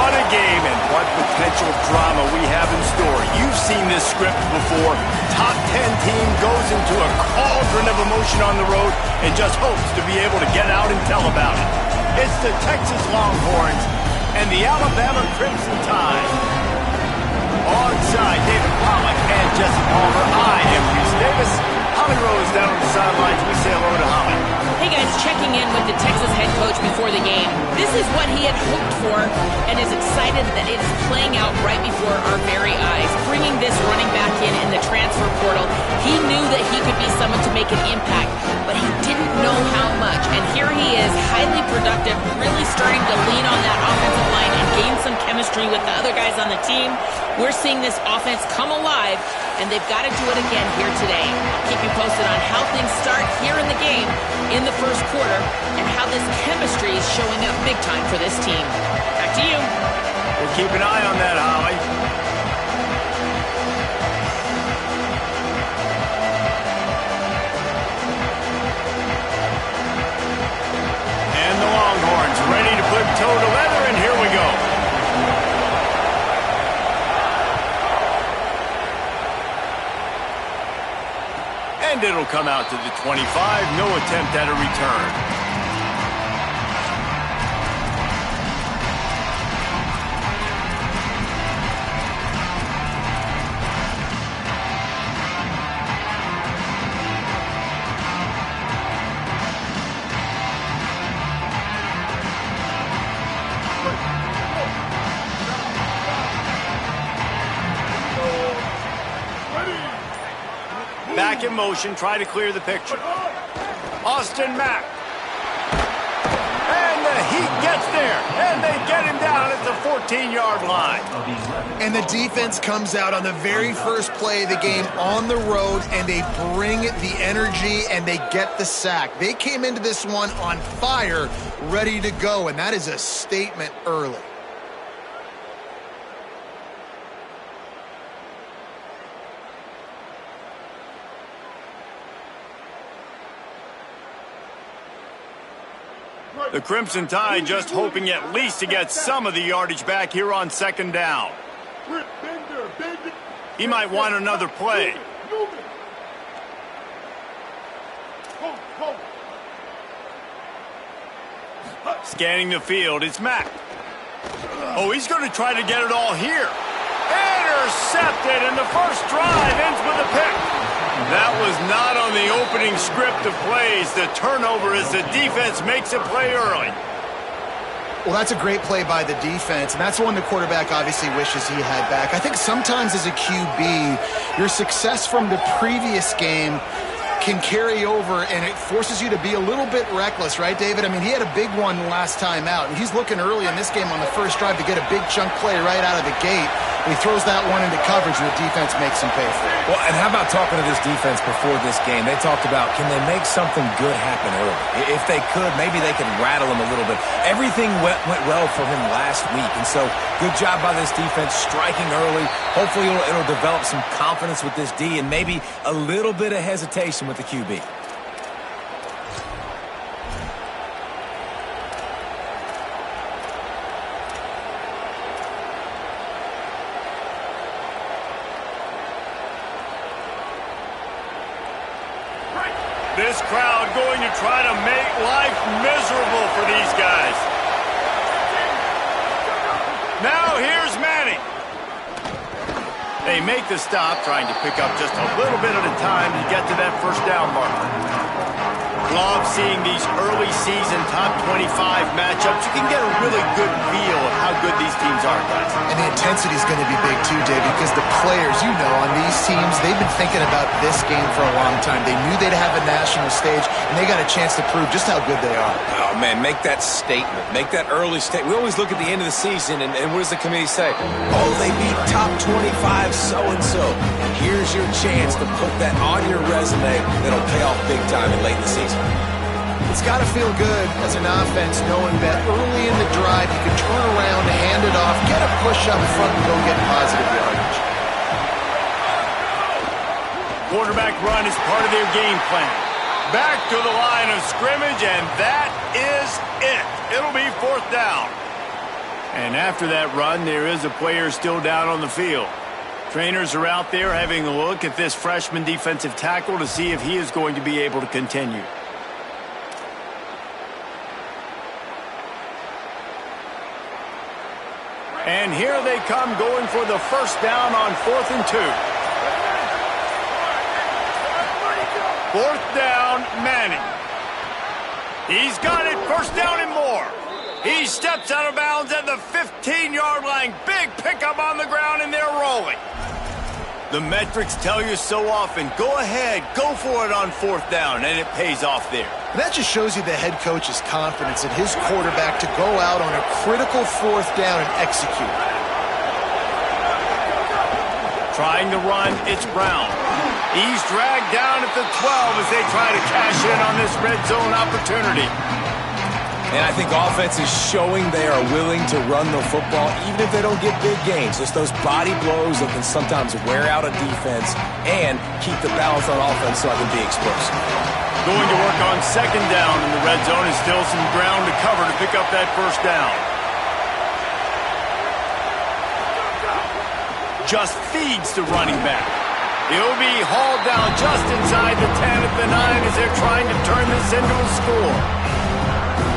What a game and what potential drama we have in store. You've seen this script before. Top 10 team goes into a cauldron of emotion on the road and just hopes to be able to get out and tell about it. It's the Texas Longhorns and the Alabama Crimson Tide. Alongside David Pollack and Jesse Palmer, I am Reese Davis. Holly Rose down on the sidelines. We say hello to Holly. Hey guys, checking in with the Texas head coach before the game. This is what he had hoped for and is excited that it's playing out right before our very eyes. Bringing this running back in the transfer portal, he knew that he could be someone to make an impact, but he didn't know how much. And here he is, highly productive, really starting to lean on that offensive line and gain some chemistry with the other guys on the team. We're seeing this offense come alive, and they've got to do it again here today. I'll keep you posted on how things start here in the game in the first quarter and how this chemistry is showing up big time for this team. Back to you. We'll keep an eye on that, Holly. And the Longhorns ready to put toe to leather, and here we go. And it'll come out to the 25. No attempt at a return. Back in motion, try to clear the picture. Austin Mack. And the Heat gets there, and they get him down at the 14-yard line. And the defense comes out on the very first play of the game on the road, and they bring the energy, and they get the sack. They came into this one on fire, ready to go, and that is a statement early. The Crimson Tide just hoping at least to get some of the yardage back here on second down. He might want another play. Scanning the field, it's Mack. Oh, he's going to try to get it all here. Intercepted, and the first drive ends with a pick. That was not on the opening script of plays. The turnover as the defense makes a play early. Well, that's a great play by the defense, and that's one the quarterback obviously wishes he had back. I think sometimes as a QB, your success from the previous game can carry over, and it forces you to be a little bit reckless, right, David? I mean, he had a big one last time out, and he's looking early in this game on the first drive to get a big chunk play right out of the gate. He throws that one into coverage, and the defense makes him pay for it. Well, and how about talking to this defense before this game? They talked about, can they make something good happen early? If they could, maybe they could rattle him a little bit. Everything went well for him last week, and so good job by this defense striking early. Hopefully it'll develop some confidence with this D and maybe a little bit of hesitation with the QB. This crowd going to try to make life miserable for these guys. Now here's Manning. They make the stop, trying to pick up just a little bit at a time to get to that first down marker. Love seeing these early season top 25 matchups. You can get a really good feel of how good these teams are, guys. And the intensity is going to be big too, Dave, because the players, you know, on these teams, they've been thinking about this game for a long time. They knew they'd have a national stage, and they got a chance to prove just how good they are. Oh, man, make that statement. Make that early statement. We always look at the end of the season, and what does the committee say? Oh, they beat top 25 so-and-so. Here's your chance to put that on your resume that'll pay off big time in late in the season. It's got to feel good as an offense knowing that early in the drive you can turn around, hand it off, get a push up front, and go get positive yardage. Quarterback run is part of their game plan. Back to the line of scrimmage, and that is it. It'll be fourth down. And after that run, there is a player still down on the field. Trainers are out there having a look at this freshman defensive tackle to see if he is going to be able to continue. And here they come, going for the first down on 4th and 2. 4th down, Manning. He's got it, first down and more. He steps out of bounds at the 15-yard line. Big pickup on the ground, and they're rolling. The metrics tell you so often, go ahead, go for it on 4th down, and it pays off there. And that just shows you the head coach's confidence in his quarterback to go out on a critical 4th down and execute. Trying to run, it's Brown. He's dragged down at the 12 as they try to cash in on this red zone opportunity. And I think offense is showing they are willing to run the football, even if they don't get big gains. Just those body blows that can sometimes wear out a defense and keep the balance on offense so I can be explosive. Going to work on 2nd down in the red zone, is still some ground to cover to pick up that first down. Just feeds the running back. He'll be hauled down just inside the 10 at the 9 as they're trying to turn this into a score.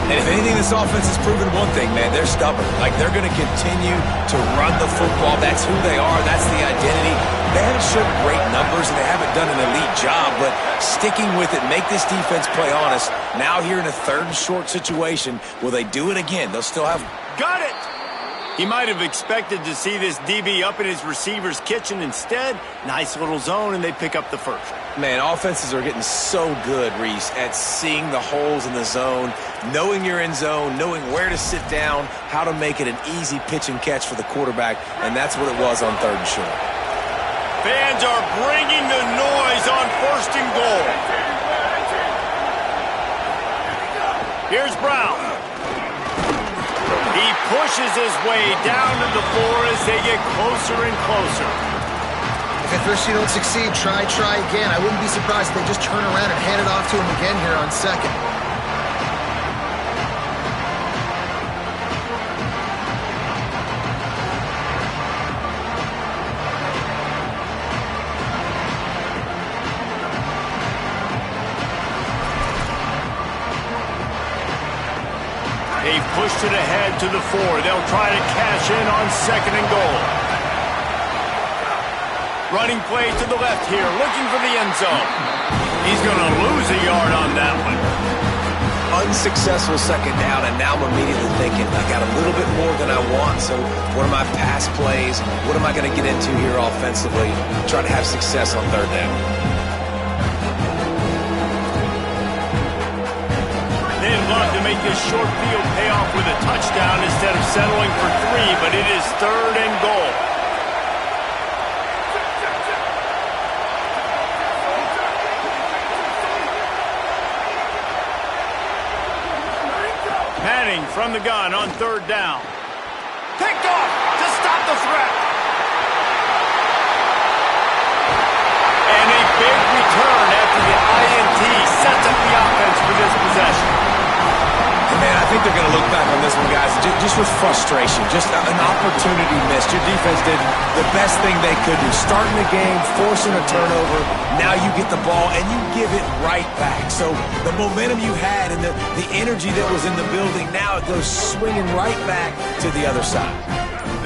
And if anything, this offense has proven one thing, man. They're stubborn. Like, they're going to continue to run the football. That's who they are. That's the identity. They haven't shown great numbers, and they haven't done an elite job, but sticking with it, make this defense play honest. Now here in a 3rd and short situation, will they do it again? They'll still have... Got it! He might have expected to see this DB up in his receiver's kitchen. Instead, nice little zone, and they pick up the first. Man, offenses are getting so good, Reese, at seeing the holes in the zone, knowing you're in zone, knowing where to sit down, how to make it an easy pitch and catch for the quarterback, and that's what it was on 3rd and short. Fans are bringing the noise on 1st and goal. Here's Brown. He pushes his way down to the floor as they get closer and closer. If at first you don't succeed, try again. I wouldn't be surprised if they just turn around and hand it off to him again here on 2nd. They've pushed it ahead to the 4. They'll try to cash in on 2nd and goal. Running play to the left here, looking for the end zone. He's going to lose a yard on that one. Unsuccessful 2nd down, and now I'm immediately thinking, I got a little bit more than I want, so what are my pass plays? What am I going to get into here offensively? Try to have success on 3rd down. They'd love to make this short field pay off with a touchdown instead of settling for 3, but it is 3rd and goal. Manning from the gun on 3rd down. Picked off to stop the threat. And a big return after the INT sets up the offense for this possession. And man, I think they're going to look back on this one, guys, just with frustration, just an opportunity missed. Your defense did the best thing they could do, starting the game, forcing a turnover. Now you get the ball, and you give it right back. So the momentum you had and the energy that was in the building, now it goes swinging right back to the other side.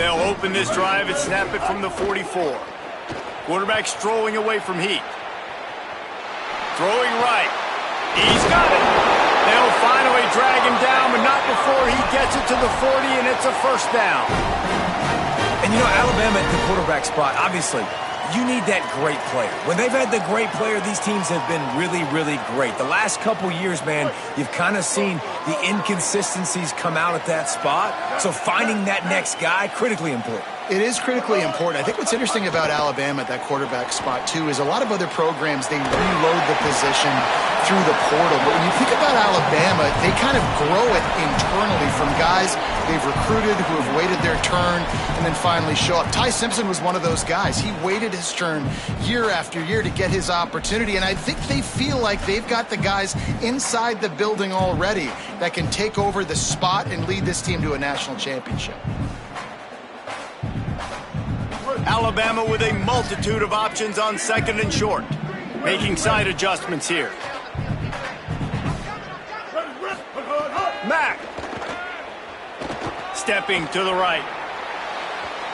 They'll open this drive and snap it from the 44. Quarterback strolling away from Heat. Throwing right. He's got it. They'll finally drag him down, but not before he gets it to the 40, and it's a first down. And, you know, Alabama at the quarterback spot, obviously, you need that great player. When they've had the great player, these teams have been really, really great. The last couple years, man, you've kind of seen the inconsistencies come out at that spot. So finding that next guy, critically important. It is critically important. I think what's interesting about Alabama at that quarterback spot, too, is a lot of other programs, they reload the position through the portal. But when you think about Alabama, they kind of grow it internally from guys they've recruited who have waited their turn and then finally show up. Ty Simpson was one of those guys. He waited his turn year after year to get his opportunity, and I think they feel like they've got the guys inside the building already that can take over the spot and lead this team to a national championship. Alabama with a multitude of options on second and short. Making side adjustments here. Mack. Stepping to the right.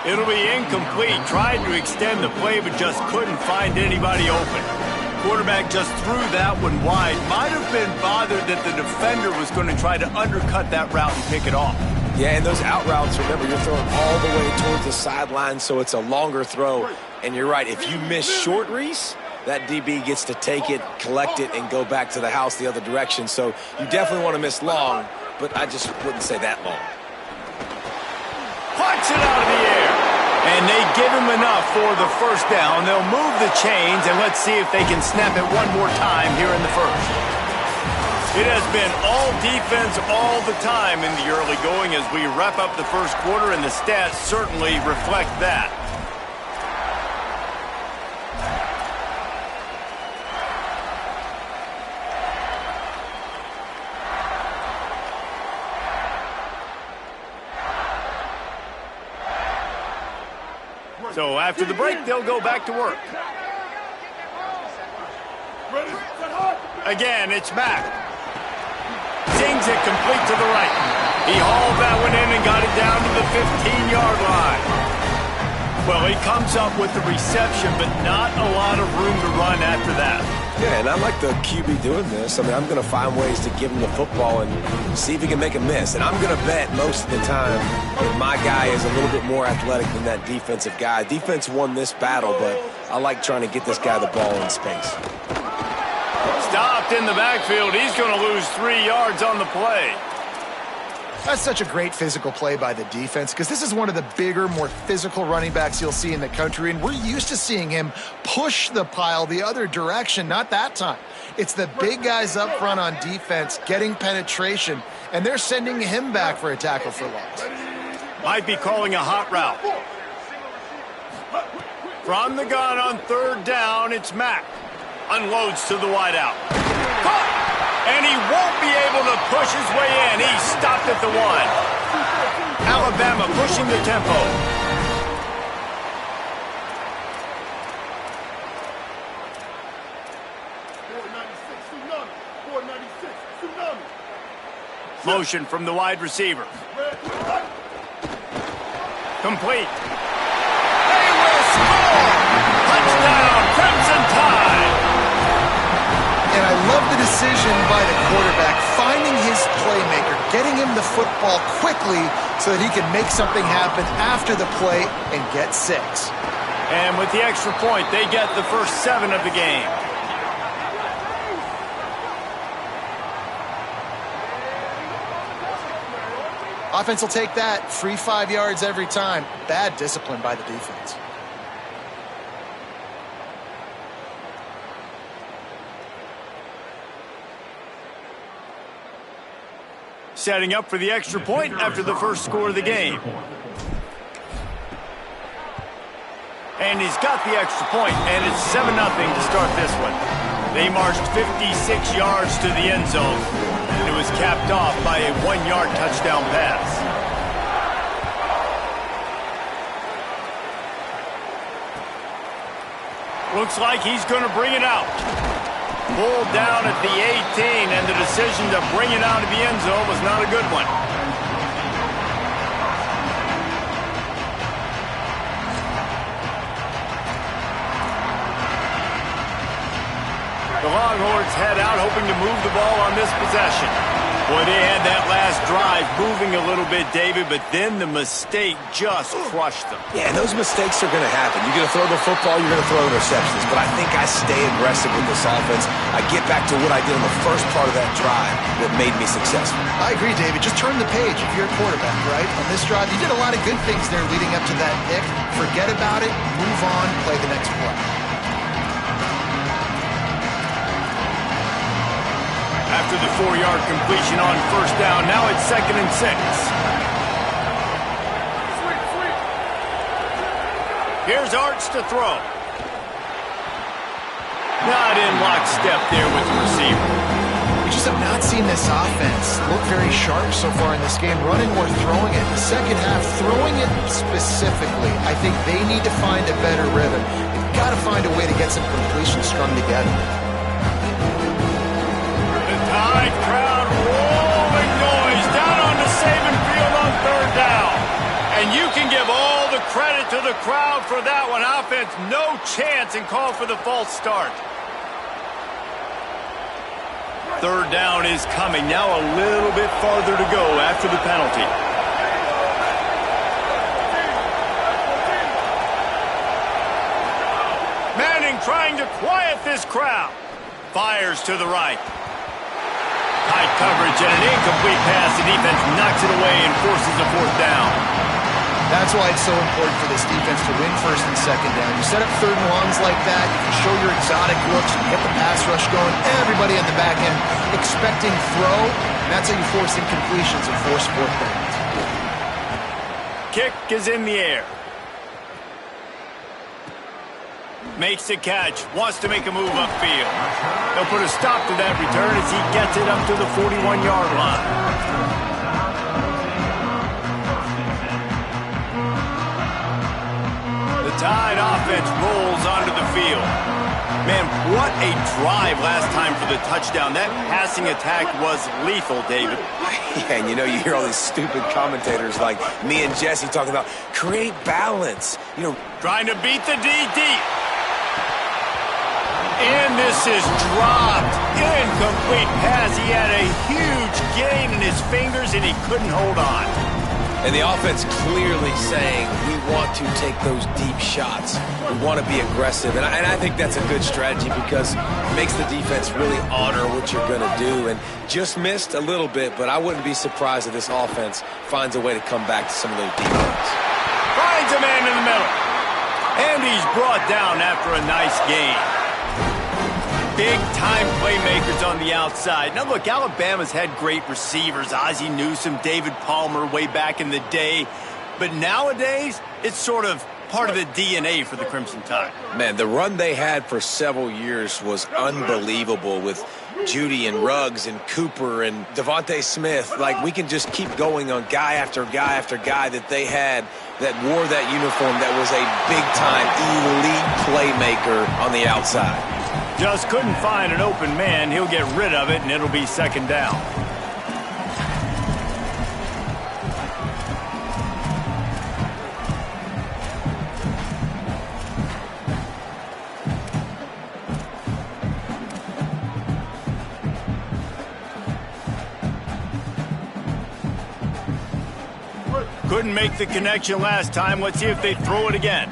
It'll be incomplete. Tried to extend the play, but just couldn't find anybody open. Quarterback just threw that one wide. Might have been bothered that the defender was going to try to undercut that route and pick it off. Yeah, and those out routes, remember, you're throwing all the way towards the sideline, so it's a longer throw. And you're right, if you miss short, Reese, that DB gets to take it, collect it, and go back to the house the other direction. So you definitely want to miss long, but I just wouldn't say that long. Punch it out of the air. And they give him enough for the first down. They'll move the chains, and let's see if they can snap it one more time here in the first. It has been all defense all the time in the early going as we wrap up the first quarter, and the stats certainly reflect that. So after the break, they'll go back to work. Again, it's Mack. Zings it complete to the right. He hauled that one in and got it down to the 15-yard line. Well, he comes up with the reception, but not a lot of room to run after that. Yeah, and I like the QB doing this. I mean, I'm going to find ways to give him the football and see if he can make a miss. And I'm going to bet most of the time that my guy is a little bit more athletic than that defensive guy. Defense won this battle, but I like trying to get this guy the ball in space. Stopped in the backfield. He's going to lose 3 yards on the play. That's such a great physical play by the defense because this is one of the bigger, more physical running backs you'll see in the country, and we're used to seeing him push the pile the other direction. Not that time. It's the big guys up front on defense getting penetration, and they're sending him back for a tackle for loss. Might be calling a hot route. From the gun on third down, it's Mack. Unloads to the wideout. And he won't be able to push his way in. He stopped at the 1. Alabama pushing the tempo. Motion from the wide receiver. Complete. They will score! Touchdown, Crimson Tide! And I love the decision by the quarterback, finding his playmaker, getting him the football quickly so that he can make something happen after the play and get 6. And with the extra point, they get the first 7 of the game. Offense will take that. Free 5 yards every time. Bad discipline by the defense. Setting up for the extra point after the first score of the game. And he's got the extra point, and it's 7-0 to start this one. They marched 56 yards to the end zone, and it was capped off by a 1-yard touchdown pass. Looks like he's going to bring it out. Pulled down at the 18, and the decision to bring it out of the end zone was not a good one. The Longhorns head out, hoping to move the ball on this possession. Boy, they had that last drive moving a little bit, David, but then the mistake just crushed them. Yeah, and those mistakes are going to happen. You're going to throw the football, you're going to throw interceptions. But I think I stay aggressive with this offense. I get back to what I did on the first part of that drive that made me successful. I agree, David. Just turn the page if you're a quarterback, right? On this drive, you did a lot of good things there leading up to that pick. Forget about it, move on, play the next play. After the 4-yard completion on first down, now it's 2nd and 6. Here's Arts to throw. Not in lockstep there with the receiver. We just have not seen this offense look very sharp so far in this game, running or throwing it. The second half, throwing it specifically, I think they need to find a better rhythm. They've got to find a way to get some completions strung together. Tide crowd rolling noise down on the Saban field on 3rd down. And you can give all the credit to the crowd for that one. Offense, no chance, and call for the false start. 3rd down is coming. Now a little bit farther to go after the penalty. Manning trying to quiet this crowd. Fires to the right. Tight coverage and an incomplete pass. The defense knocks it away and forces a 4th down. That's why it's so important for this defense to win 1st and 2nd down. You set up 3rd and longs like that, you can show your exotic looks, you get the pass rush going, everybody on the back end expecting throw, and that's how you force incompletions and force 4th downs. Kick is in the air. Makes the catch, wants to make a move upfield. They'll put a stop to that return as he gets it up to the 41-yard line. The Tide offense rolls onto the field. Man, what a drive last time for the touchdown. That passing attack was lethal, David. Yeah, and you know, you hear all these stupid commentators like me and Jesse talking about create balance. You know, trying to beat the D deep. And this is dropped. Incomplete pass. He had a huge gain in his fingers, and he couldn't hold on. And the offense clearly saying, we want to take those deep shots. We want to be aggressive. And I think that's a good strategy because it makes the defense really honor what you're going to do. And just missed a little bit, but I wouldn't be surprised if this offense finds a way to come back to some of those deep ones. Finds a man in the middle. And he's brought down after a nice gain. Big-time playmakers on the outside. Now, look, Alabama's had great receivers. Ozzie Newsome, David Palmer way back in the day. But nowadays, it's sort of part of the DNA for the Crimson Tide. Man, the run they had for several years was unbelievable with Judy and Ruggs and Cooper and Devontae Smith. Like, we can just keep going on guy after guy after guy that they had that wore that uniform that was a big-time elite playmaker on the outside. Just couldn't find an open man. He'll get rid of it, and it'll be 2nd down. Couldn't make the connection last time. Let's see if they throw it again.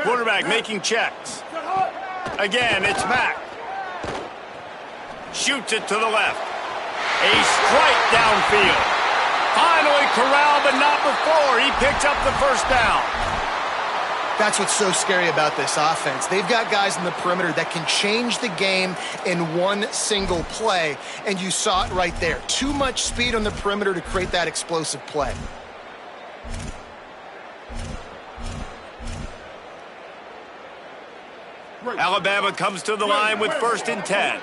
Quarterback making checks. Again, it's Mack. Shoots it to the left. A strike downfield. Finally corralled, but not before. He picks up the 1st down. That's what's so scary about this offense. They've got guys in the perimeter that can change the game in one single play, and you saw it right there. Too much speed on the perimeter to create that explosive play. Alabama comes to the line with 1st and 10.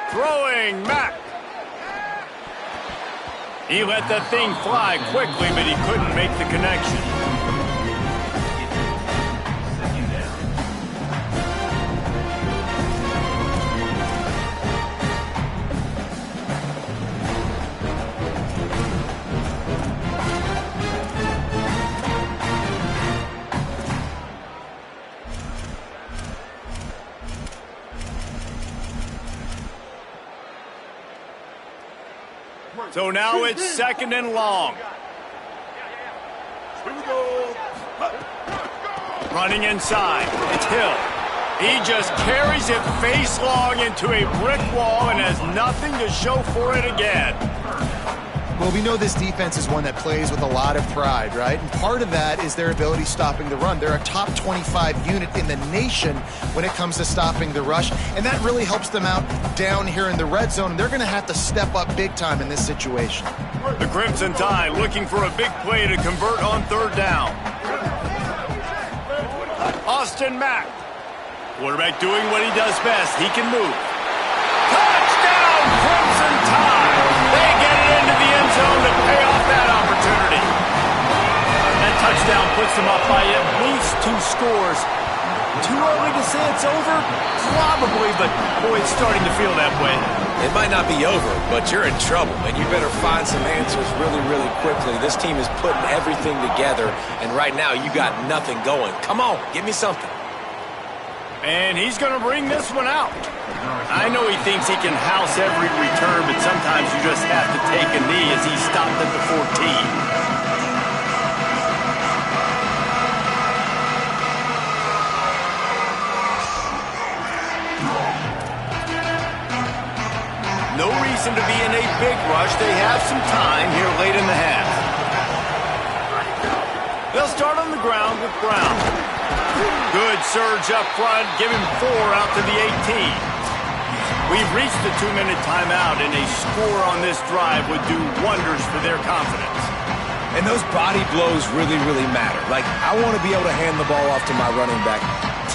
Throwing Mack. He let that thing fly quickly, but he couldn't make the connection. So now it's 2nd and long. Running inside. It's Hill. He just carries it face long into a brick wall and has nothing to show for it again. Well, we know this defense is one that plays with a lot of pride, right? And part of that is their ability stopping the run. They're a top 25 unit in the nation when it comes to stopping the rush, and that really helps them out down here in the red zone. They're going to have to step up big time in this situation. The Crimson Tide looking for a big play to convert on 3rd down. Austin Mack. Quarterback doing what he does best. He can move. Touchdown, Crimson Tide! They get it into the end zone to pay off that opportunity. That touchdown puts them up by at least 2 scores. Too early to say it's over? Probably, but boy, it's starting to feel that way. It might not be over, but you're in trouble, and you better find some answers really, really quickly. This team is putting everything together, and right now you got nothing going. Come on, give me something. And he's going to bring this one out. I know he thinks he can house every return, but sometimes you just have to take a knee as he stopped at the 14. No reason to be in a big rush. They have some time here late in the half. They'll start on the ground with Brown. Good surge up front. Give him 4 out to the 18. We've reached the 2-minute timeout, and a score on this drive would do wonders for their confidence. And those body blows really, really matter. Like, I want to be able to hand the ball off to my running back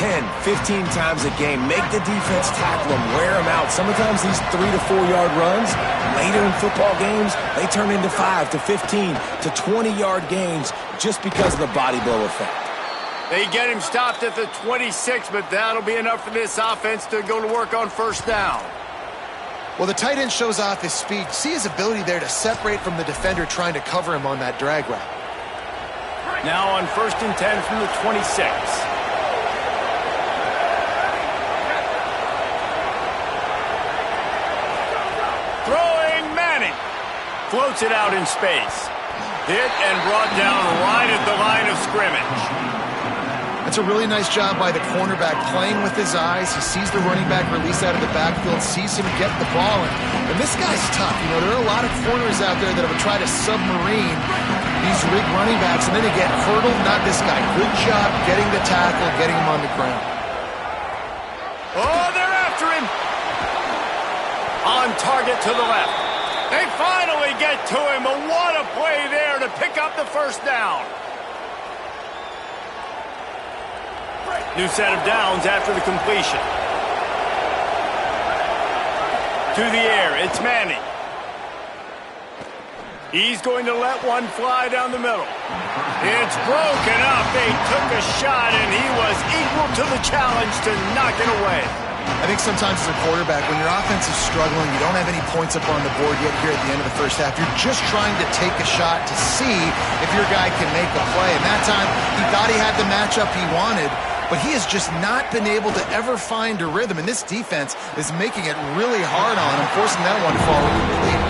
10, 15 times a game. Make the defense tackle them, wear them out. Sometimes these 3 to 4 yard runs, later in football games, they turn into 5 to 15 to 20 yard gains just because of the body blow effect. They get him stopped at the 26, but that'll be enough for this offense to go to work on 1st down. Well, the tight end shows off his speed. See his ability there to separate from the defender trying to cover him on that drag route. Now on 1st and 10 from the 26. Throwing Manning. Floats it out in space. Hit and brought down right at the line of scrimmage. That's a really nice job by the cornerback playing with his eyes. He sees the running back release out of the backfield, sees him get the ball. And this guy's tough. You know, there are a lot of corners out there that would try to submarine these big running backs, and then they get hurdled. Not this guy. Good job getting the tackle, getting him on the ground. Oh, they're after him. On target to the left. They finally get to him. But what a play there to pick up the 1st down. New set of downs after the completion. To the air, it's Manning. He's going to let one fly down the middle. It's broken up. They took a shot, and he was equal to the challenge to knock it away. I think sometimes as a quarterback, when your offense is struggling, you don't have any points up on the board yet here at the end of the 1st half. You're just trying to take a shot to see if your guy can make a play. And that time, he thought he had the matchup he wanted, but he has just not been able to ever find a rhythm. And this defense is making it really hard on him, forcing that one to fall incomplete.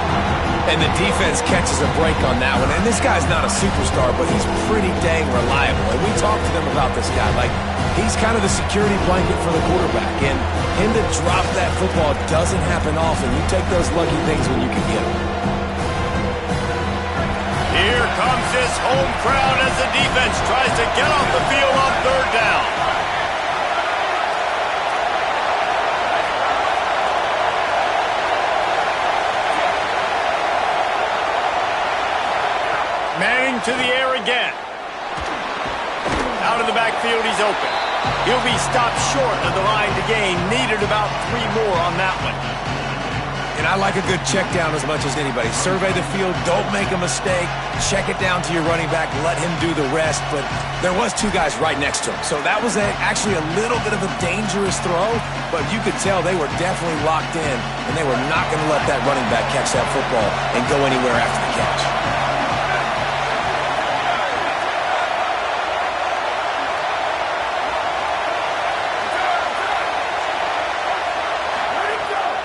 And the defense catches a break on that one. And this guy's not a superstar, but he's pretty dang reliable. And we talked to them about this guy. Like, he's kind of the security blanket for the quarterback. And him to drop that football doesn't happen often. You take those lucky things when you can get them. Here comes this home crowd as the defense tries to get off the field on 3rd down. Manning to the air again. Out of the backfield, he's open. He'll be stopped short of the line to gain. Needed about 3 more on that one. And I like a good check down as much as anybody. Survey the field, don't make a mistake. Check it down to your running back, let him do the rest. But there was 2 guys right next to him. So that was actually a little bit of a dangerous throw, but you could tell they were definitely locked in, and they were not going to let that running back catch that football and go anywhere after the catch.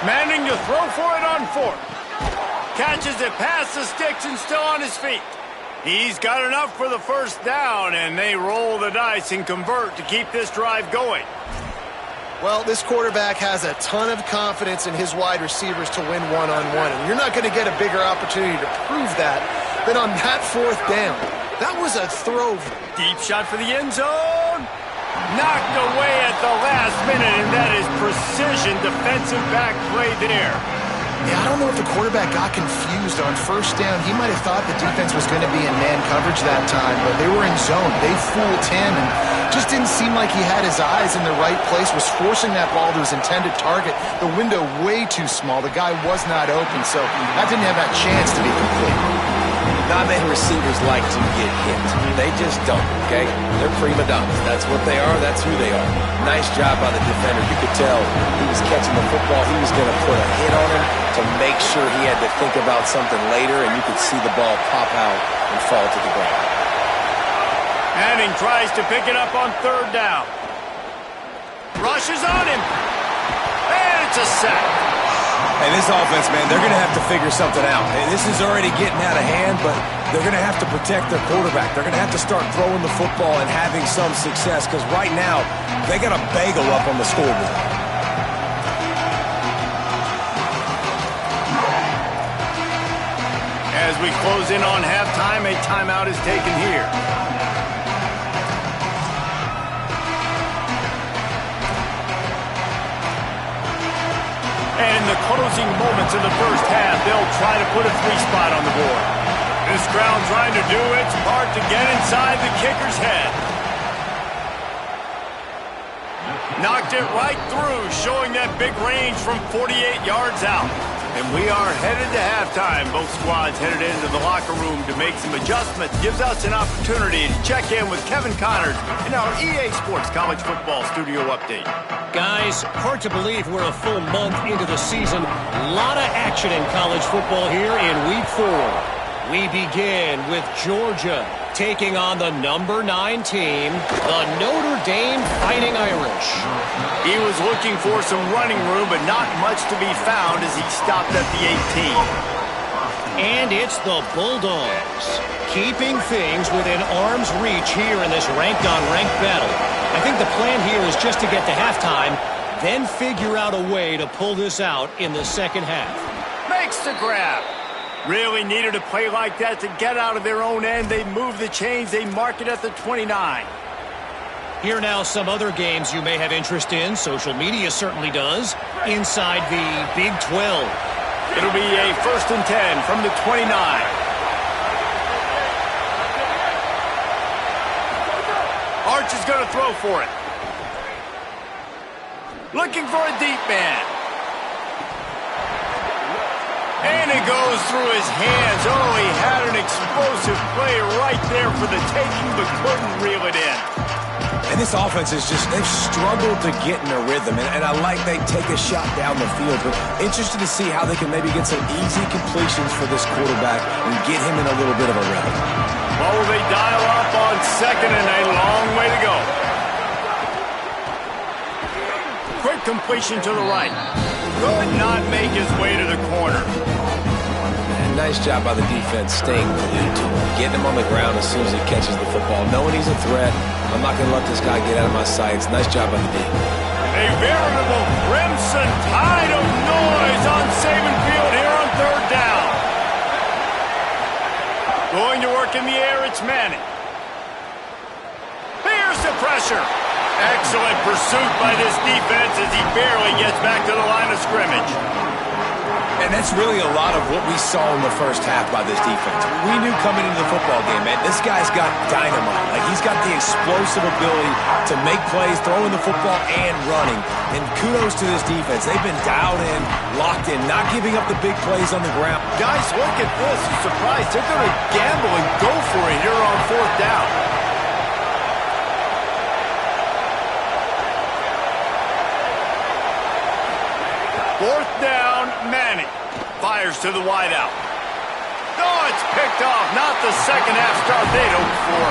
Manning to throw for it on 4th. Catches it past the sticks and still on his feet. He's got enough for the first down, and they roll the dice and convert to keep this drive going. Well, this quarterback has a ton of confidence in his wide receivers to win one-on-one, and you're not going to get a bigger opportunity to prove that than on that fourth down. That was a throw. Deep shot for the end zone. Knocked away at the last minute, and that is precision defensive back play there. Yeah, I don't know if the quarterback got confused on first down. He might have thought the defense was going to be in man coverage that time, but they were in zone. They fooled him and just didn't seem like he had his eyes in the right place, was forcing that ball to his intended target. The window way too small. The guy was not open, so that didn't have that chance to be complete. Not many receivers like to get hit. They just don't, okay? They're prima donnas. That's what they are. That's who they are. Nice job by the defender. You could tell he was catching the football. He was going to put a hit on him to make sure he had to think about something later, and you could see the ball pop out and fall to the ground. Manning tries to pick it up on third down. Rushes on him. And it's a sack. And this offense, man, they're going to have to figure something out. And this is already getting out of hand, but they're going to have to protect their quarterback. They're going to have to start throwing the football and having some success, because right now they got a bagel up on the scoreboard. As we close in on halftime, a timeout is taken here. And in the closing moments of the first half, they'll try to put a three-spot on the board. This crowd trying to do its part to get inside the kicker's head. Knocked it right through, showing that big range from 48 yards out. And we are headed to halftime. Both squads headed into the locker room to make some adjustments. Gives us an opportunity to check in with Kevin Connors in our EA Sports College Football Studio Update. Guys, hard to believe we're a full month into the season. A lot of action in college football here in Week 4. We begin with Georgia taking on the number 9 team, the Notre Dame Fighting Irish. He was looking for some running room, but not much to be found as he stopped at the 18. And it's the Bulldogs, keeping things within arm's reach here in this ranked-on-ranked battle. I think the plan here is just to get to halftime, then figure out a way to pull this out in the second half. Makes the grab. Really needed a play like that to get out of their own end. They move the chains. They mark it at the 29. Here now some other games you may have interest in. Social media certainly does. Inside the Big 12. It'll be a 1st and 10 from the 29. Arch is going to throw for it. Looking for a deep man. And it goes through his hands. Oh, he had an explosive play right there for the taking, but couldn't reel it in. And this offense is just, they've struggled to get in a rhythm. And I like they take a shot down the field, but interested to see how they can maybe get some easy completions for this quarterback and get him in a little bit of a rhythm. Well, they dial up on second and a long way to go. Quick completion to the right. Could not make his way to the corner. And nice job by the defense staying glued to him, getting him on the ground as soon as he catches the football, knowing he's a threat. I'm not going to let this guy get out of my sights. Nice job by the D. A veritable crimson tide of noise on Saban Field here on third down. Going to work in the air, it's Manning. Here's the pressure. Excellent pursuit by this defense as he barely gets back to the line of scrimmage. And that's really a lot of what we saw in the first half by this defense. We knew coming into the football game, man, this guy's got dynamite. Like, he's got the explosive ability to make plays, throwing the football and running. And kudos to this defense. They've been dialed in, locked in, not giving up the big plays on the ground. Guys, look at this. I'm surprised. They're going to gamble and go for it here on fourth down. Fourth down, Manning. Fires to the wideout. Oh, it's picked off. Not the second half start they'd hoped for.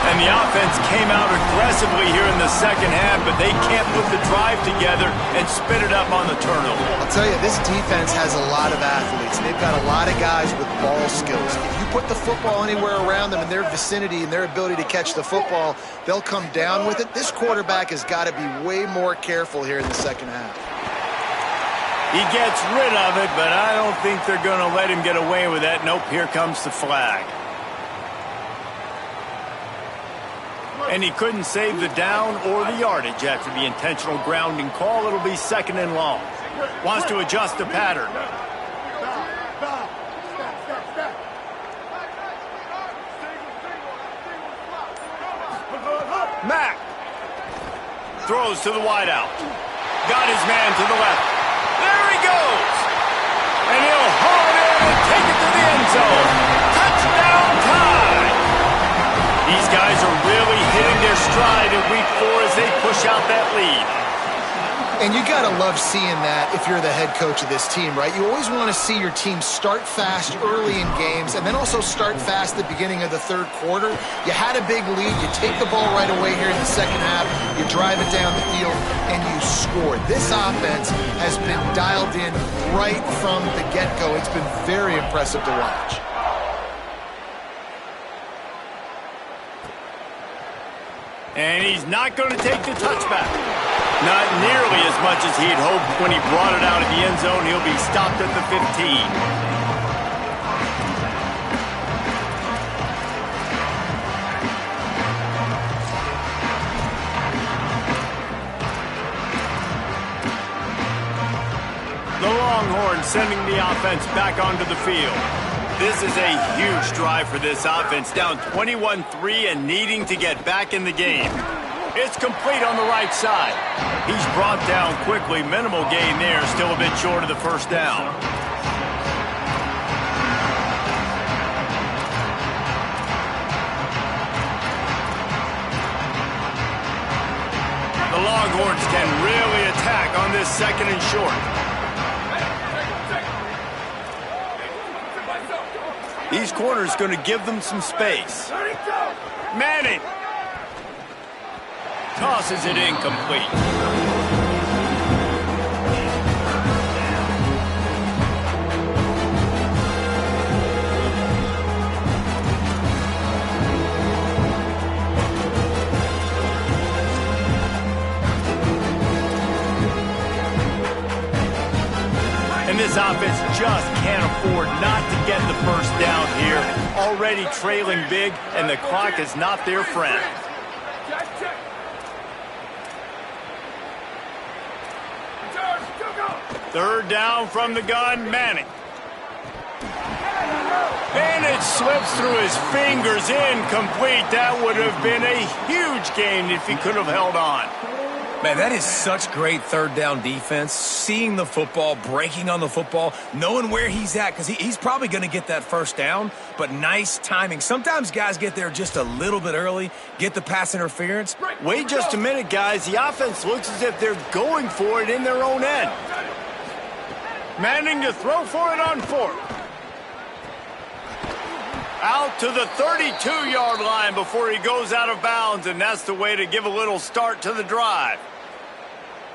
And the offense came out aggressively here in the second half, but they can't put the drive together and spit it up on the turnover. I'll tell you, this defense has a lot of athletes. They've got a lot of guys with ball skills. If you put the football anywhere around them in their vicinity and their ability to catch the football, they'll come down with it. This quarterback has got to be way more careful here in the second half. He gets rid of it, but I don't think they're going to let him get away with that. Nope, here comes the flag. And he couldn't save the down or the yardage after the intentional grounding call. It'll be second and long. Wants to adjust the pattern. Mack throws to the wideout. Got his man to the left. There he goes. And he'll haul it in and take it to the end zone. Touchdown time. These guys are really hitting their stride in week 4 as they push out that lead. And you got to love seeing that if you're the head coach of this team, right? You always want to see your team start fast early in games and then also start fast at the beginning of the third quarter. You had a big lead. You take the ball right away here in the second half. You drive it down the field, and you score. This offense has been dialed in right from the get-go. It's been very impressive to watch. And he's not going to take the touchback. Not nearly as much as he'd hoped when he brought it out of the end zone. He'll be stopped at the 15. The Longhorns sending the offense back onto the field. This is a huge drive for this offense, down 21-3 and needing to get back in the game. It's complete on the right side. He's brought down quickly. Minimal gain there, still a bit short of the first down. The Longhorns can really attack on this second and short. These corners going to give them some space. Manning tosses it incomplete. And this offense just can't afford not to get the first down here. Already trailing big, and the clock is not their friend. Third down from the gun, Manning. And it slips through his fingers, incomplete. That would have been a huge gain if he could have held on. Man, that is such great third down defense. Seeing the football, breaking on the football, knowing where he's at, because he's probably going to get that first down, but nice timing. Sometimes guys get there just a little bit early, get the pass interference. Wait just a minute, guys. The offense looks as if they're going for it in their own end. Manning to throw for it on fourth. Out to the 32-yard line before he goes out of bounds, and that's the way to give a little start to the drive.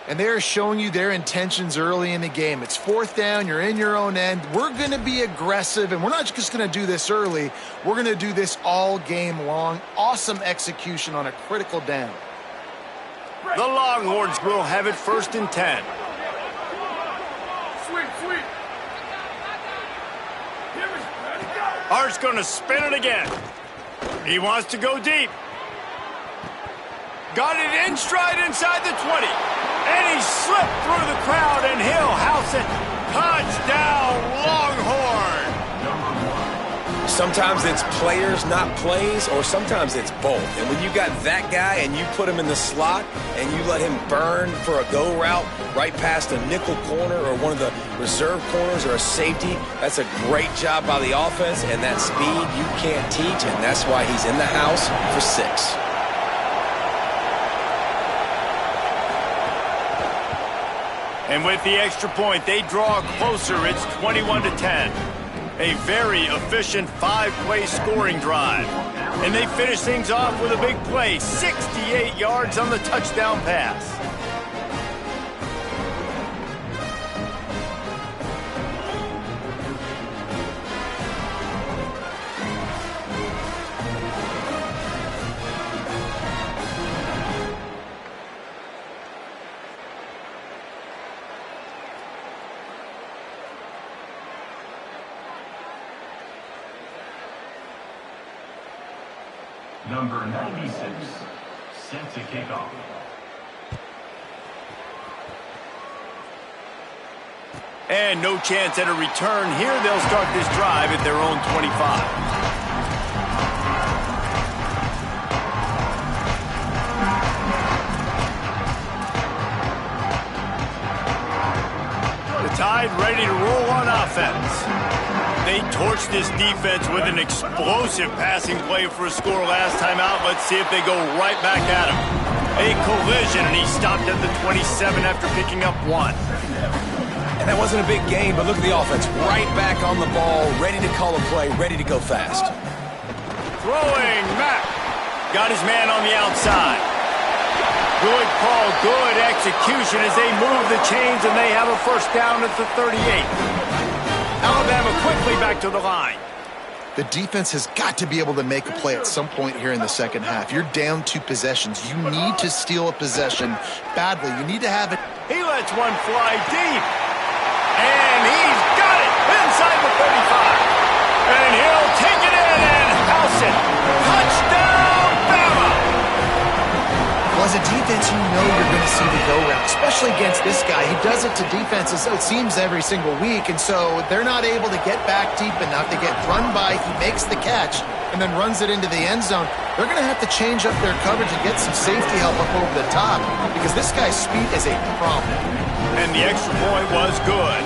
And they're showing you their intentions early in the game. It's fourth down. You're in your own end. We're going to be aggressive, and we're not just going to do this early. We're going to do this all game long. Awesome execution on a critical down. The Longhorns will have it first and 10. Hart's going to spin it again. He wants to go deep. Got it in stride inside the 20. And he slipped through the crowd, and he'll house it. Touchdown, Longhorn. Sometimes it's players, not plays, or sometimes it's both. And when you got that guy and you put him in the slot and you let him burn for a go route right past a nickel corner or one of the reserve corners or a safety, that's a great job by the offense, and that speed you can't teach, and that's why he's in the house for 6. And with the extra point, they draw closer. It's 21-10. A very efficient 5-play scoring drive. And they finish things off with a big play, 68 yards on the touchdown pass. Number 96, set to kick off. And no chance at a return here. They'll start this drive at their own 25. The Tide ready to roll on offense. They torched this defense with an explosive passing play for a score last time out. Let's see if they go right back at him. A collision, and he stopped at the 27 after picking up 1. And that wasn't a big gain, but look at the offense. Right back on the ball, ready to call a play, ready to go fast. Throwing, Mack. Got his man on the outside. Good call, good execution as they move the chains, and they have a first down at the 38. Alabama quickly back to the line. The defense has got to be able to make a play at some point here in the second half. You're down 2 possessions. You need to steal a possession badly. You need to have it. He lets one fly deep. And he's got it inside the 35. And he'll take it in and house it. Touchdown, Bama! Well, as a defense, you know you're going to see the go route, especially against this guy. He does it to defenses, it seems, every single week, and so they're not able to get back deep enough. They get run by, he makes the catch, and then runs it into the end zone. They're going to have to change up their coverage and get some safety help up over the top because this guy's speed is a problem. And the extra point was good.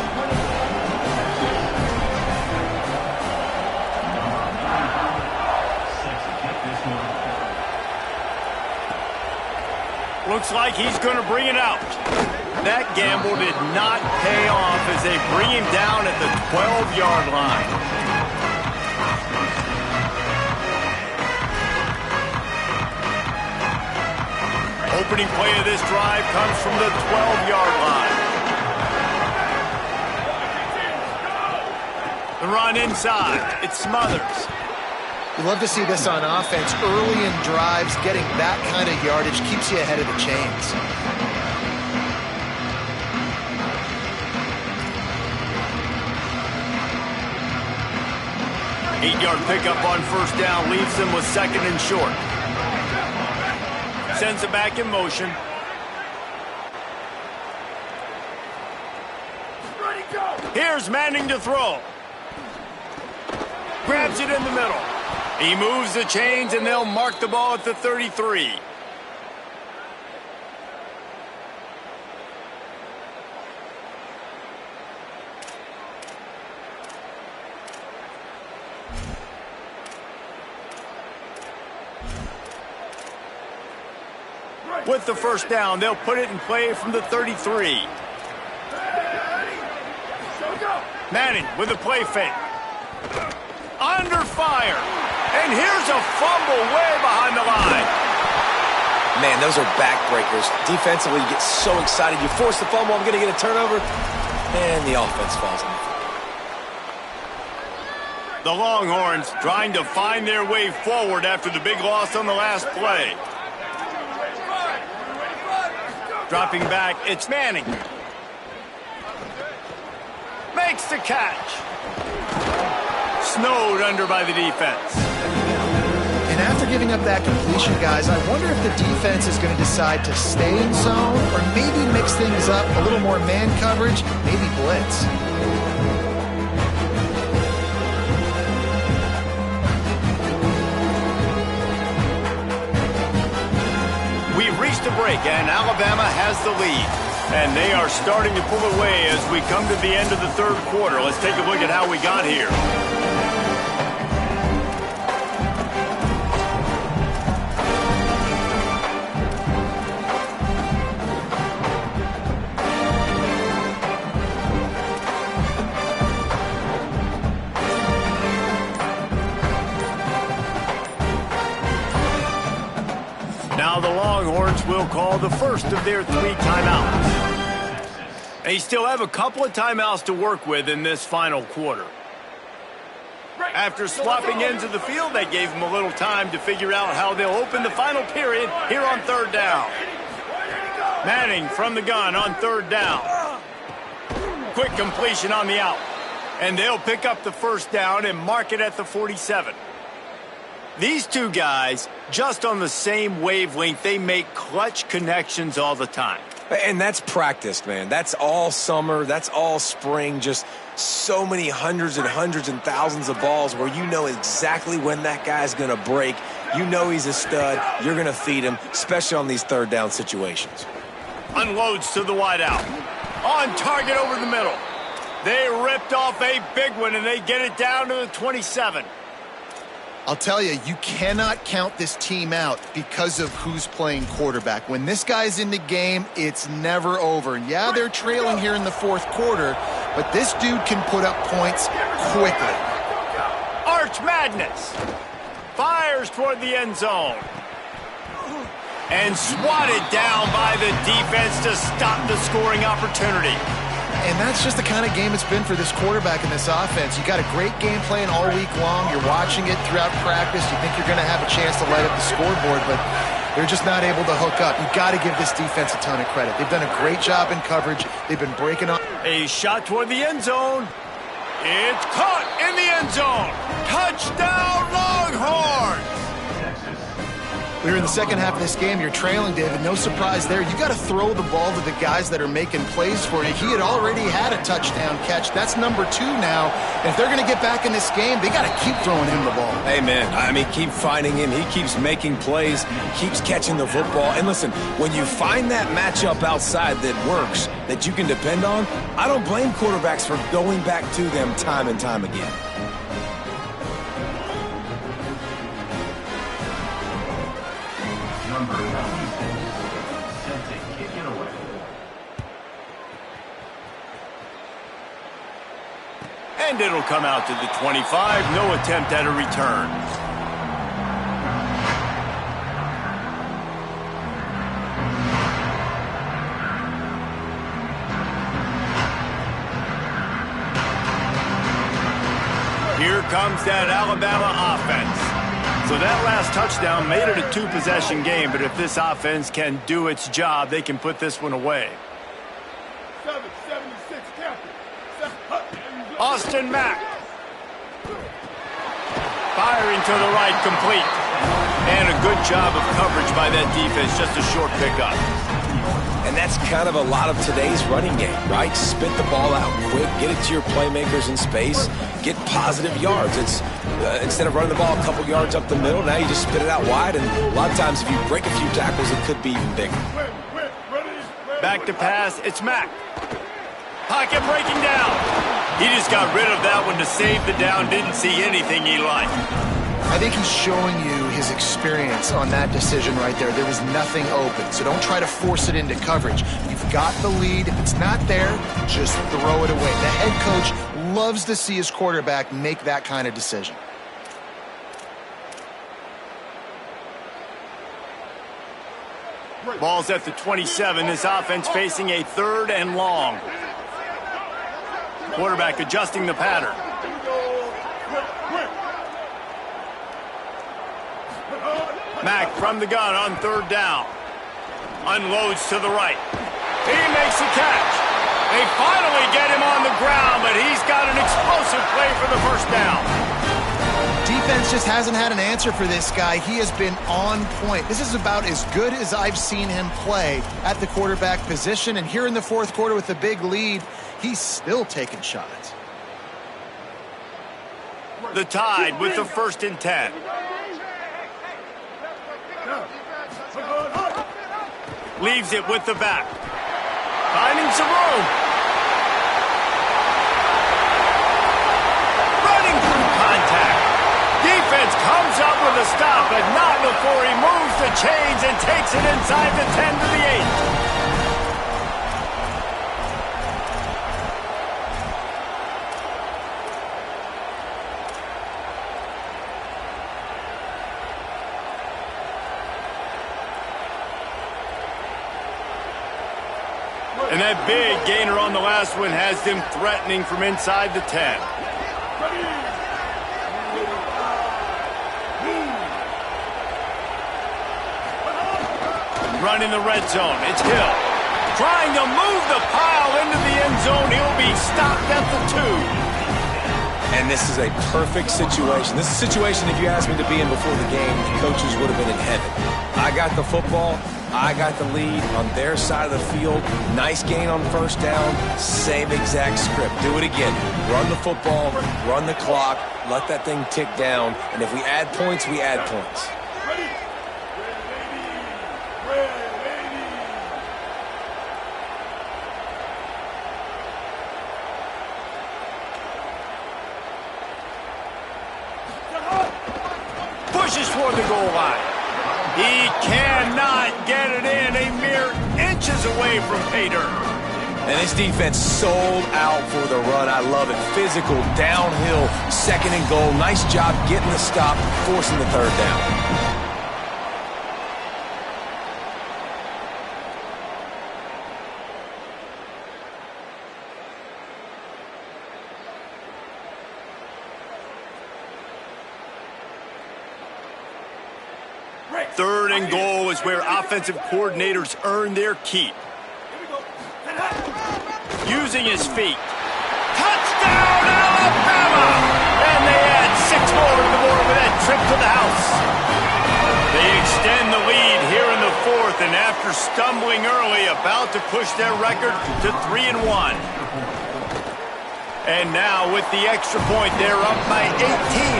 Looks like he's going to bring it out. That gamble did not pay off as they bring him down at the 12-yard line. Opening play of this drive comes from the 12-yard line. The run inside. It's Smothers. You love to see this on offense. Early in drives, getting that kind of yardage keeps you ahead of the chains. Eight-yard pickup on first down leaves them with second and short. Sends it back in motion. Here's Manning to throw. Grabs it in the middle. He moves the chains, and they'll mark the ball at the 33. With the first down, they'll put it in play from the 33. Manning with a play fake. Under fire. And here's a fumble way behind the line. Man, those are backbreakers. Defensively, you get so excited. You force the fumble, I'm going to get a turnover, and the offense falls on the field. The Longhorns trying to find their way forward after the big loss on the last play. Dropping back, it's Manning. Makes the catch. Snowed under by the defense. And after giving up that completion, guys, I wonder if the defense is going to decide to stay in zone or maybe mix things up, a little more man coverage, maybe blitz. We've reached a break, and Alabama has the lead. And they are starting to pull away as we come to the end of the third quarter. Let's take a look at how we got here. they'll call the first of their 3 timeouts. They still have a couple of timeouts to work with in this final quarter. After swapping ends of the field, that gave them a little time to figure out how they'll open the final period here on 3rd down. Manning from the gun on 3rd down. Quick completion on the out. And they'll pick up the 1st down and mark it at the 47. These two guys, just on the same wavelength, they make clutch connections all the time. And that's practiced, man. That's all summer. That's all spring. Just so many hundreds and hundreds and thousands of balls where you know exactly when that guy's going to break. You know he's a stud. You're going to feed him, especially on these 3rd down situations. Unloads to the wide out. On target over the middle. They ripped off a big one, and they get it down to the 27. I'll tell you, you cannot count this team out because of who's playing quarterback. When this guy's in the game, it's never over. And yeah, they're trailing here in the 4th quarter, but this dude can put up points quickly. Arch Madness. Fires toward the end zone. And swatted down by the defense to stop the scoring opportunity. And that's just the kind of game it's been for this quarterback in this offense. You got a great game plan all week long. You're watching it throughout practice. You think you're going to have a chance to light up the scoreboard, but they're just not able to hook up. You've got to give this defense a ton of credit. They've done a great job in coverage. They've been breaking up. A shot toward the end zone. It's caught in the end zone. Touchdown, Longhorns! We're in the second half of this game. You're trailing, David. No surprise there. You got to throw the ball to the guys that are making plays for you. He had already had a touchdown catch. That's number 2 now. And if they're going to get back in this game, they got to keep throwing him the ball. Amen. I mean, keep finding him. He keeps making plays, keeps catching the football. And listen, when you find that matchup outside that works, that you can depend on, I don't blame quarterbacks for going back to them time and time again. Number 96, set to kick it away. And it'll come out to the 25. No attempt at a return. Here comes that Alabama offense. So that last touchdown made it a 2-possession game, but if this offense can do its job, they can put this one away. 776 captain. Austin Mack. Firing to the right, complete. And a good job of coverage by that defense, just a short pickup. And that's kind of a lot of today's running game, right? Spit the ball out quick, get it to your playmakers in space, get positive yards. It's instead of running the ball a couple yards up the middle, now you just spit it out wide, and a lot of times if you break a few tackles, it could be even bigger. Back to pass, it's Mack. Pocket breaking down. He just got rid of that one to save the down, didn't see anything he liked. I think he's showing you his experience on that decision right there. There was nothing open, so don't try to force it into coverage. You've got the lead. If it's not there, just throw it away. The head coach loves to see his quarterback make that kind of decision. Ball's at the 27. This offense facing a 3rd and long. Quarterback adjusting the pattern. Mack from the gun on 3rd down. Unloads to the right. He makes a catch. They finally get him on the ground, but he's got an explosive play for the 1st down. Defense just hasn't had an answer for this guy. He has been on point. This is about as good as I've seen him play at the quarterback position. And here in the 4th quarter with a big lead, he's still taking shots. The Tide with the 1st and 10. Leaves it with the back. Finding some room. Running through contact. Defense comes up with a stop, but not before he moves the chains and takes it inside the 10 to the 8. And that big gainer on the last one has them threatening from inside the 10. Running the red zone. It's Hill. Trying to move the pile into the end zone. He'll be stopped at the 2. And this is a perfect situation. This is a situation, if you asked me to be in before the game, the coaches would have been in heaven. I got the football. I got the lead on their side of the field. Nice gain on first down. Same exact script. Do it again. Run the football, run the clock, let that thing tick down. And if we add points, we add points. Pushes toward the goal line. He cannot get it in. A mere inches away from pay dirt. And this defense sold out for the run. I love it. Physical, downhill, second and goal. Nice job getting the stop, forcing the third down. Third and goal is where offensive coordinators earn their keep. Using his feet. Touchdown, Alabama! And they add 6 more to the board with that trip to the house. They extend the lead here in the 4th, and after stumbling early, about to push their record to 3-1. And now, with the extra point, they're up by 18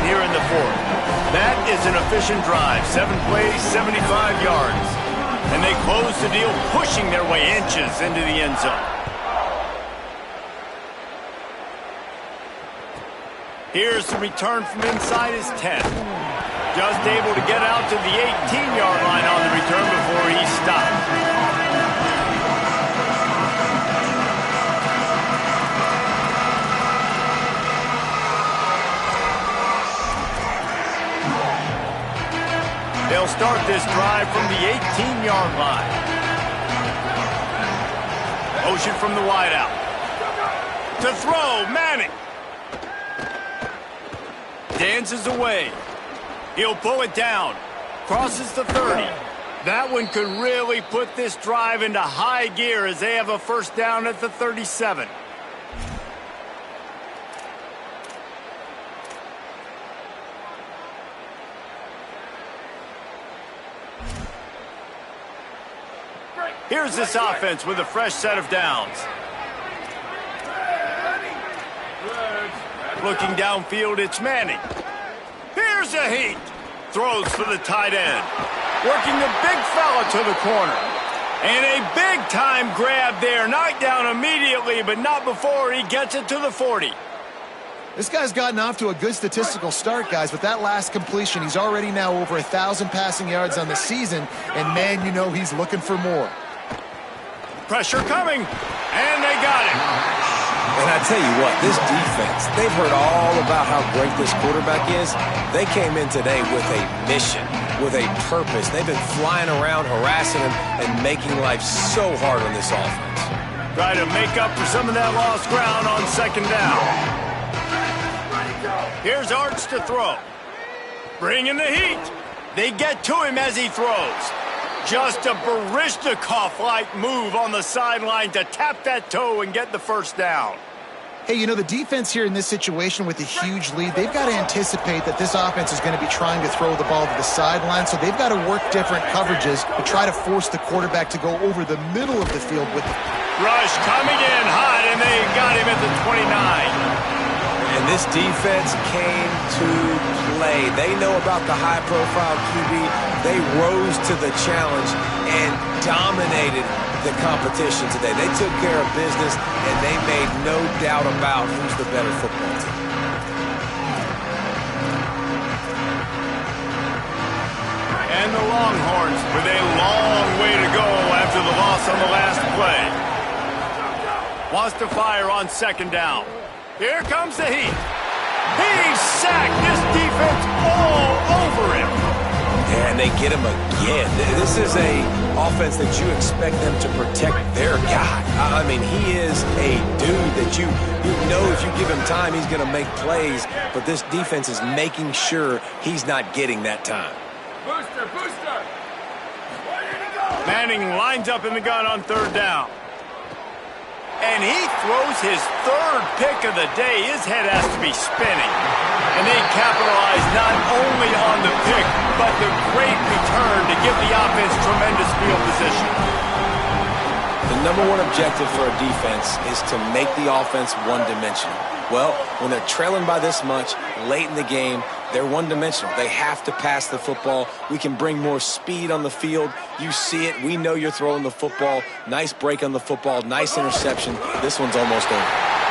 here in the 4th. That is an efficient drive. 7 plays, 75 yards. And they close the deal, pushing their way inches into the end zone. Here's the return from inside his 10. Just able to get out to the 18-yard line on the return before he stopped. They'll start this drive from the 18-yard line. Motion from the wideout. To throw, Manning. Dances away. He'll pull it down. Crosses the 30. That one could really put this drive into high gear as they have a first down at the 37. Here's this offense with a fresh set of downs. Looking downfield, it's Manning. Here's a heat. Throws for the tight end. Working the big fella to the corner. And a big-time grab there. Knocked down immediately, but not before he gets it to the 40. This guy's gotten off to a good statistical start, guys. With that last completion, he's already now over 1,000 passing yards on the season. And, man, you know he's looking for more. Pressure coming, and they got him. And I tell you what, this defense, they've heard all about how great this quarterback is. They came in today with a mission, with a purpose. They've been flying around, harassing him, and making life so hard on this offense. Try to make up for some of that lost ground on second down. Here's Arch to throw. Bringing the heat. They get to him as he throws. Just a Baryshnikov-like move on the sideline to tap that toe and get the first down. Hey, you know, the defense here in this situation with a huge lead, they've got to anticipate that this offense is going to be trying to throw the ball to the sideline, so they've got to work different coverages to try to force the quarterback to go over the middle of the field with the rush coming in hot, and they got him at the 29. And this defense came to play. They know about the high-profile QB. They rose to the challenge and dominated the competition today. They took care of business, and they made no doubt about who's the better football team. And the Longhorns with a long way to go after the loss on the last play. Wants to fire on second down. Here comes the heat. He sacked this defense all over him. Yeah, and they get him again. This is a offense that you expect them to protect their guy. I mean, he is a dude that you know if you give him time, he's going to make plays, but this defense is making sure he's not getting that time. Booster, booster. Manning lines up in the gun on third down. And he throws his third pick of the day. His head has to be spinning. And they capitalize not only on the pick, but the great return to give the offense tremendous field position. The number one objective for a defense is to make the offense one-dimensional. Well, when they're trailing by this much, late in the game, they're one-dimensional. They have to pass the football. We can bring more speed on the field. You see it. We know you're throwing the football. Nice break on the football. Nice interception. This one's almost over.